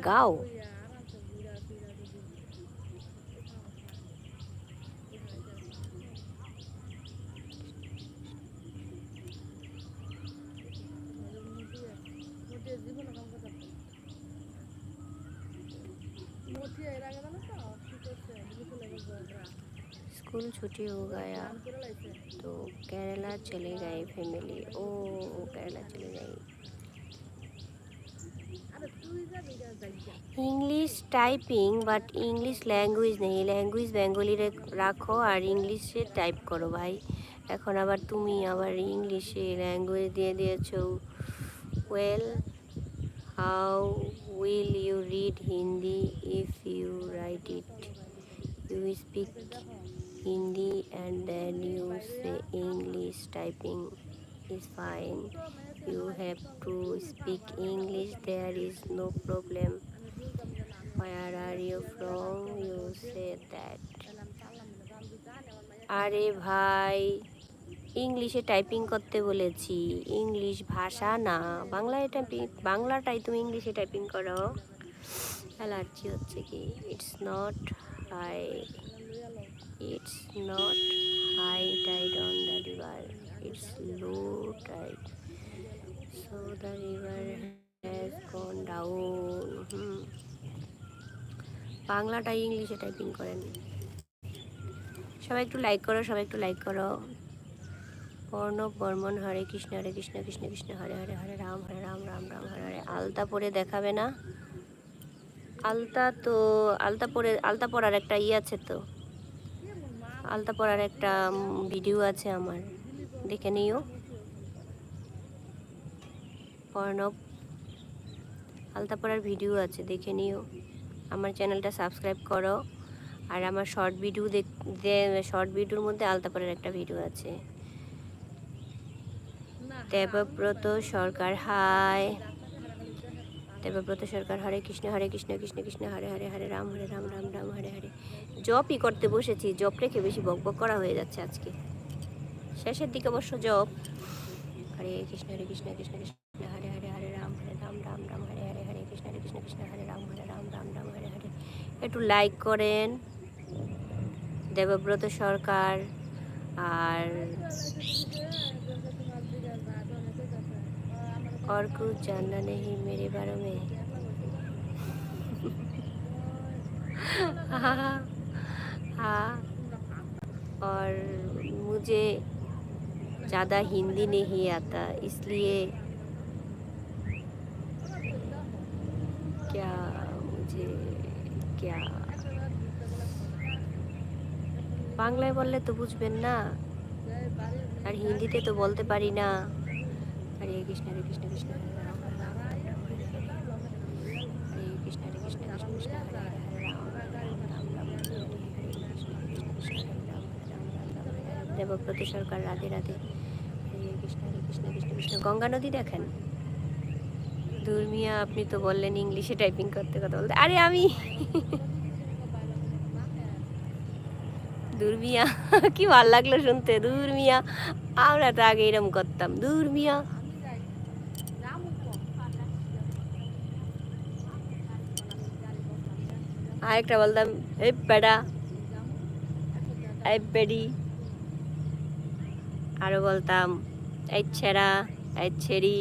গাও। स्कूल छुट्टी हो गया तो केरला चले गए फैमिली। ओ केरला चले गए। English typing but English language নেই। ল্যাঙ্গুয়েজ বেঙ্গলি রাখো আর ইংলিশে টাইপ করো ভাই। এখন আবার তুমি আবার ইংলিশে ল্যাঙ্গুয়েজ দিয়ে দিয়েছো। Well how will you read Hindi if you write it? You speak Hindi and then you say English. Typing is fine. You have to speak English. There is no problem. Where are you from? You say that. আরে ভাই ইংলিশে typing করতে বলেছি, English ভাষা না, বাংলায় typing. বাংলাটাই তুমি ইংলিশে টাইপিং করো। অ্যালার্জি হচ্ছে কি? It's not high, it's not high tide on the river, it's low tide, so the river has gone down. বাংলাটাই ইংলিশে টাইপিং করেন। সবাই একটু লাইক করো, সবাই একটু লাইক করো। অর্ণব বর্মন হরে কৃষ্ণ কৃষ্ণ কৃষ্ণ হরে হরে, হরে রাম রাম রাম হরে হরে। আলতা পরে দেখাবে না? আলতা পরার একটা আছে তো, আলতা পরার একটা ভিডিও আছে আমার, দেখে নিও। অর্ণব আলতা পরার ভিডিও আছে, দেখে নিও। আমার চ্যানেলটা সাবস্ক্রাইব করো। আর আমার শর্ট ভিডিওর মধ্যে আলতা পরার একটা ভিডিও আছে। দেবব্রত সরকার হাই। দেবব্রত সরকার হরে কৃষ্ণ কৃষ্ণ কৃষ্ণ হরে হরে, হরে রাম রাম রাম হরে হরে। জবই করতে বসেছি, জব রেখে বেশি বকবক করা হয়ে যাচ্ছে আজকে, শেষের দিকে অবশ্য জব। হরে কৃষ্ণ কৃষ্ণ কৃষ্ণ হরে হরে, হরে রাম রাম রাম হরে হরে, হরে কৃষ্ণ কৃষ্ণ হরে রাম রাম হরে হরে। একটু লাইক করেন দেবব্রত সরকার। আর और कुछ जानना नहीं मेरे बारे में। हाँ, और मुझे ज़्यादा हिंदी नहीं आता, इसलिए क्या বাংলায় বললে তো বুঝবেন না, আর হিন্দিতে তো বলতে পারি না। হরে কৃষ্ণ কৃষ্ণ কৃষ্ণ হরে রাম রাম রাম হরে হরে, হরে কৃষ্ণ কৃষ্ণ কৃষ্ণ হরে হরে, হরে রাম রাম রাম হরে হরে, হরে কৃষ্ণ কৃষ্ণ কৃষ্ণ হরে রাম রাম রাম হরে হরে। দেবব্রত সরকার রাধে রাধে। হরে কৃষ্ণ কৃষ্ণ কৃষ্ণ। গঙ্গা নদী দেখেন। দুর্মিয়া আপনি তো বললেন ইংলিশে টাইপিং করতে, কথা বলতে। আরে আমি দুর্মিয়া কি ভাল লাগলো শুনতে, দুর্মিয়া। আমরা তো আগে এরকম করতাম, দুর্মিয়া। আরেকটা বলতাম এই বেড়া, এই বেড়ি। আরো বলতাম এই ছেঁড়া, এই ছেড়ি।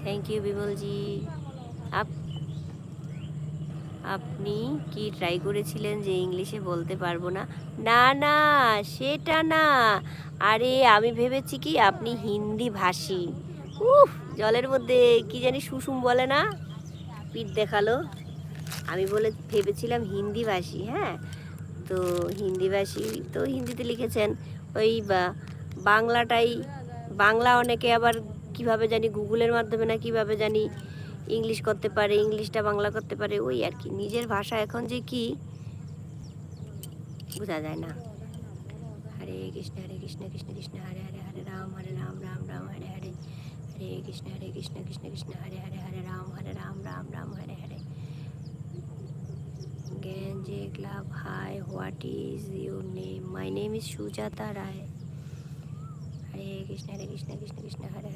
Thank you বিমলজি। আপনি কি ট্রাই করেছিলেন যে ইংলিশে বলতে পারবো না? না না, সেটা না। আরে আমি ভেবেছি কি আপনি হিন্দি ভাষী। জলের মধ্যে কি জানি সুসুম বলে না, পিঠ দেখালো। আমি ভেবেছিলাম হিন্দি ভাষী। হ্যাঁ, তো হিন্দি ভাষী তো হিন্দিতে লিখেছেন। ওই বাংলাটাই, বাংলা অনেকে আবার কিভাবে জানি গুগলের মাধ্যমে না কিভাবে জানি ইংলিশ করতে পারে, ইংলিশটা বাংলা করতে পারে। ওই আর কি, নিজের ভাষা এখন যে কি বোঝা যায় না। হরে কৃষ্ণ কৃষ্ণ কৃষ্ণ হরে হরে, হরে রাম রাম রাম হরে হরে, হরে কৃষ্ণ কৃষ্ণ কৃষ্ণ হরে হরে, হরে Ram Ram Hare Hare. Gange Club, hi, what is your name? My name is Sujata Rai. Hare Krishna Krishna Hare